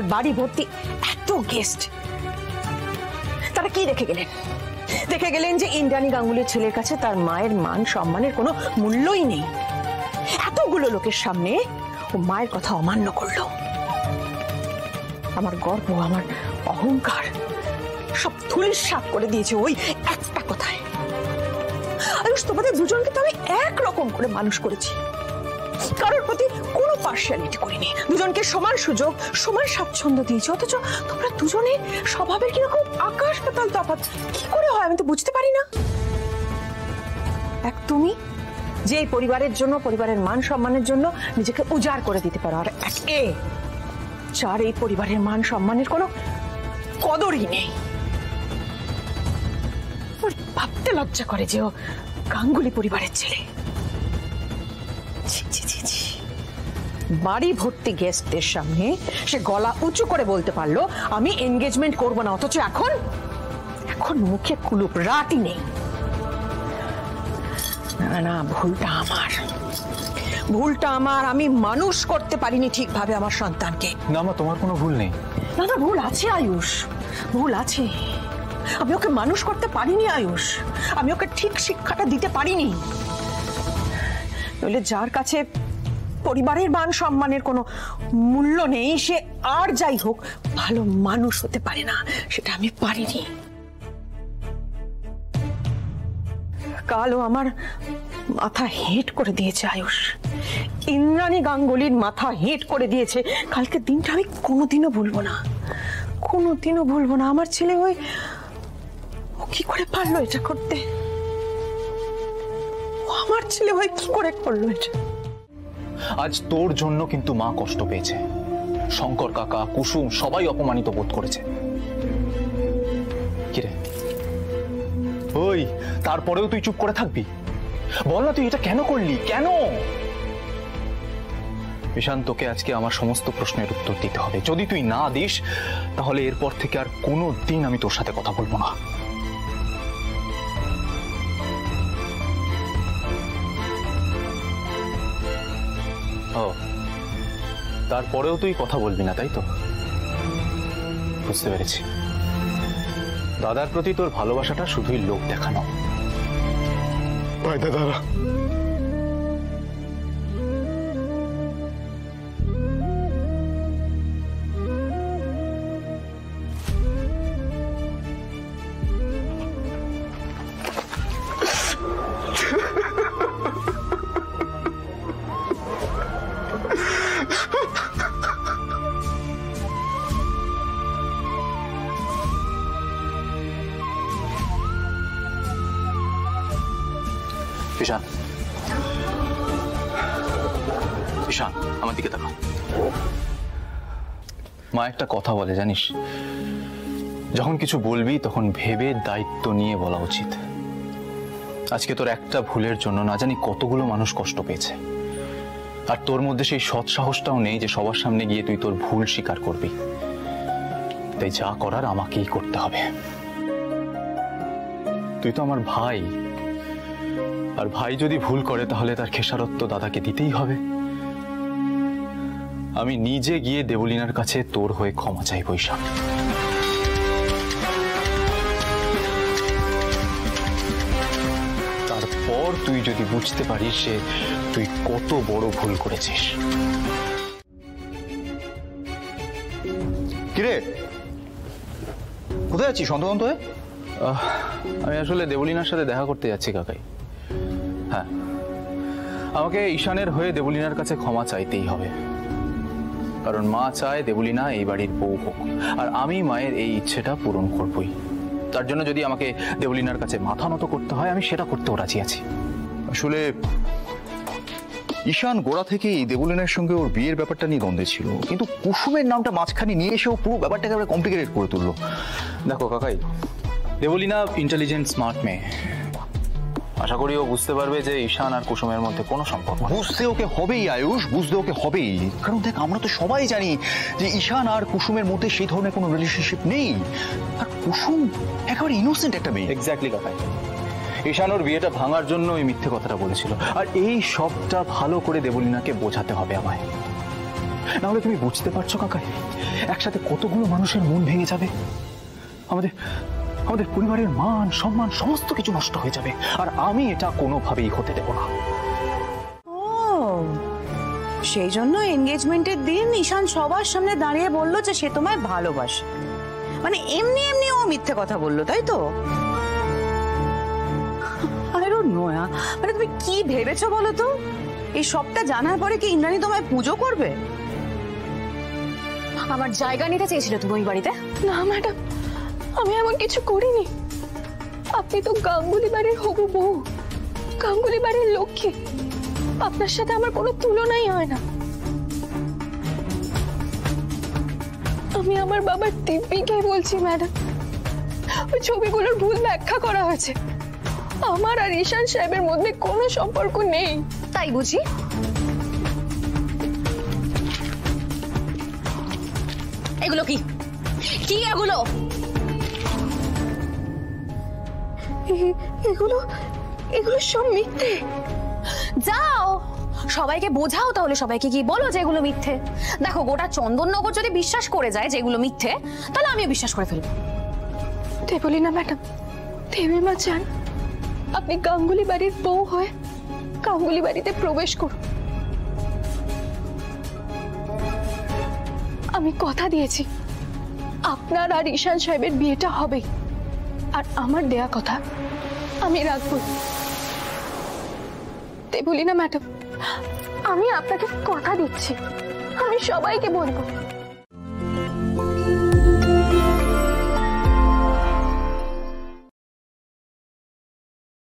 কাল বাড়ি ভর্তি এত গেস্ট, তারা কি দেখে গেলেন? দেখে গেলেন যে ইন্দ্রাণী গাঙ্গুলির ছেলের কাছে তার মায়ের মান সম্মানের কোনো মূল্যই নেই। এতগুলো লোকের সামনে ও মায়ের কথা অমান্য করলো। আমার গর্ব, আমার অহংকার সব ধূলিসাৎ করে দিয়েছে ওই একটা কথায়। আয়ুষ, তোমাদের দুজনকে তো আমি একরকম করে মানুষ করেছি, কারোর প্রতি কোনো পার্সিয়ালিটি করিনি, দুজনকে সমান সুযোগ সমান স্বাচ্ছন্দ্য দিয়েছি। অথচ তোমরা দুজনে স্বভাবের কিরকম আকাশ পাতাল তফাৎ, কি করে হয় আমি তো বুঝতে পারি না। এক তুমি যে পরিবারের জন্য, পরিবারের মান সম্মানের জন্য নিজেকে উজাড় করে দিতে পারো, আর এক এ যার এই পরিবারের মান সম্মানের কোনো কদরই নেই। ভাবতে লজ্জা করে যে ও গাঙ্গুলি পরিবারের ছেলে। বাড়ি ভর্তি গেস্টদের সামনে সে গলা উঁচু করে বলতে পারলো আমি এনগেজমেন্ট করব না, অথচ এখন এখন মুখে কুলুপ রাতই নেই। না না, ভুলটা আমার, ভুলটা আমার। আমি মানুষ করতে পারিনি ঠিকভাবে আমার সন্তানকে। না মা, তোমার কোনো ভুল নেই। না না, ভুল আছে আয়ুষ, ভুল আছে। আমি ওকে মানুষ করতে পারিনি আয়ুষ, আমি ওকে ঠিক শিক্ষাটা দিতে পারিনি। নইলে যার কাছে পরিবারের মান সম্মানের কোনো মূল্য নেই, সে আর যাই হোক ভালো মানুষ হতে পারে না, সেটা আমি পারিনি। কালও আমার মাথা হেঁট করে দিয়েছে আয়ুষ, ইন্দ্রাণী গাঙ্গুলির মাথা হেঁট করে দিয়েছে। কালকে দিনটা আমি কোনোদিনও ভুলবো না, কোনোদিনও ভুলবো না। আমার ছেলে ওই ও কি করে পারলো এটা করতে? আমার ছেলে ওই কি করে করলো এটা? আজ তোর জন্য কিন্তু মা কষ্ট পেয়েছে, শঙ্কর কাকা, কুসুম সবাই অপমানিত বোধ করেছে। কিরে ওই, তারপরেও তুই চুপ করে থাকবি? বল না, তুই এটা কেন করলি? কেন? ঈশান, তোকে আজকে আমার সমস্ত প্রশ্নের উত্তর দিতে হবে। যদি তুই না দিস তাহলে এরপর থেকে আর কোনো দিন আমি তোর সাথে কথা বলবো না। ও, তারপরেও তুই কথা বলবি না, তাই তো? বুঝতে পেরেছি। দাদার প্রতি তোর ভালোবাসাটা শুধুই লোক দেখানো। ভাই দাদারা, ঈশান, ঈশান আমার দিকে তাকা। মা একটা কথা বলে জানিস, যখন কিছু বলবি তখন ভেবে দায়িত্ব নিয়ে বলা উচিত। আজকে তোর একটা ভুলের জন্য না জানি কতগুলো মানুষ কষ্ট পেয়েছে, আর তোর মধ্যে সেই সৎ সাহসটাও নেই যে সবার সামনে গিয়ে তুই তোর ভুল স্বীকার করবি। তাই যা করার আমাকেই করতে হবে। তুই তো আমার ভাই, আর ভাই যদি ভুল করে তাহলে তার খেসারত তো দাদাকে দিতেই হবে। আমি নিজে গিয়ে দেবলীনার কাছে তোর হয়ে ক্ষমা চাইব ঈশান। তারপর তুই যদি বুঝতে পারিস যে তুই কত বড় ভুল করেছিস। কিরে কোথায় আছিস অন্তন্ত? আমি আসলে দেবলীনার সাথে দেখা করতে যাচ্ছি কাকাই। হ্যাঁ, আমাকে ঈশানের হয়ে দেবলীনার কাছে ক্ষমা চাইতেই হবে, কারণ মা চায় দেবলীনা এই বাড়ির বউ হোক, আর আমি মায়ের এই ইচ্ছেটা পূরণ করবই। তার জন্য যদি আমাকে দেবলীনার কাছে মাথা নত করতে হয় আমি সেটা করতেও রাজি আছি। আসলে ঈশান গোড়া থেকেই দেবলীনার সঙ্গে ওর বিয়ের ব্যাপারটা নিয়ে দ্বন্দ্বে ছিল, কিন্তু কুসুমের নামটা মাঝখানে নিয়ে এসে ও পুরো ব্যাপারটাকে কমপ্লিকেটেড করে তুললো। দেখো কাকাই, দেবলীনা ইন্টেলিজেন্ট স্মার্ট মেয়ে, আশা করি ও বুঝতে পারবে যে ঈশান আর কুসুমের মধ্যে কোনো সম্পর্ক। বুঝতে ওকে হবেই আয়ুষ, বুঝতে ওকে হবেই, কারণ দেখ আমরা তো সবাই জানি যে ঈশান আর কুসুমের মধ্যে সেই ধরনের কোনো রিলেশনশিপ নেই, আর কুসুম একেবারে ইনোসেন্ট একটা মেয়ে। এক্স্যাক্টলি কাকাই, ঈশান ওর বিয়েটা ভাঙার জন্য ওই মিথ্যে কথাটা বলেছিল, আর এই সবটা ভালো করে দেবলীনাকে বোঝাতে হবে আমায়। না হলে তুমি বুঝতে পারছো কাকাই, একসাথে কতগুলো মানুষের মন ভেঙে যাবে, আমাদের আমাদের পরিবারের মান সম্মান সমস্ত কিছু নষ্ট হয়ে যাবে, আর আমি এটা কোনোভাবেই হতে দেব না। ও, সেই জন্য এনগেজমেন্টের দিন ঈশান সবার সামনে দাঁড়িয়ে বলল যে সে তোমায় ভালোবাসে। মানে এমনি এমনি ও মিথ্যে কথা বললো, তাই তো? আরে নয়া, মানে তুমি কি ভেবেছো বলো তো? এই সবটা জানার পরে কি ইন্দ্রাণী তোমায় পুজো করবে? আমার জায়গা নিতে চেয়েছিলে তুমি ওই বাড়িতে? না ম্যাডাম, আমি এমন কিছু করিনি। আপনি তো গাঙ্গুলি বাড়ির হবু বউ, গাঙ্গুলি বাড়ির লক্ষ্মী, আপনার সাথে আমার কোনো তুলনাই হয় না। আমি আমার বাবার দিব্যিকে বলছি ম্যাডাম, ওই ছবিগুলোর ভুল ব্যাখ্যা করা হয়েছে। আমার আর ঈশান সাহেবের মধ্যে কোনো সম্পর্ক নেই। তাই বুঝি? এগুলো কি কি এগুলো? এগুলো এগুলো সব মিথ্যে। যাও সবাইকে বোঝাও, তাহলে সবাইকে কি বলো যে এগুলো মিথ্যে। দেখো গোটা চন্দননগর যদি বিশ্বাস করে যায় যে এগুলো মিথ্যে, তাহলে আমিও বিশ্বাস করে ফেলবো। দেবলীনা ম্যাডাম, দেবীমা চান আপনি গাঙ্গুলি বাড়ির বউ হয়ে গাঙ্গুলি বাড়িতে প্রবেশ করুন। আমি কথা দিয়েছি আপনার আর ঈশান সাহেবের বিয়েটা হবে, আর আমার দেয়া কথা আমি রাখবো। দেবলীনা ম্যাডাম, আমি আপনাকে কথা দিচ্ছি, আমি সবাইকে বলবো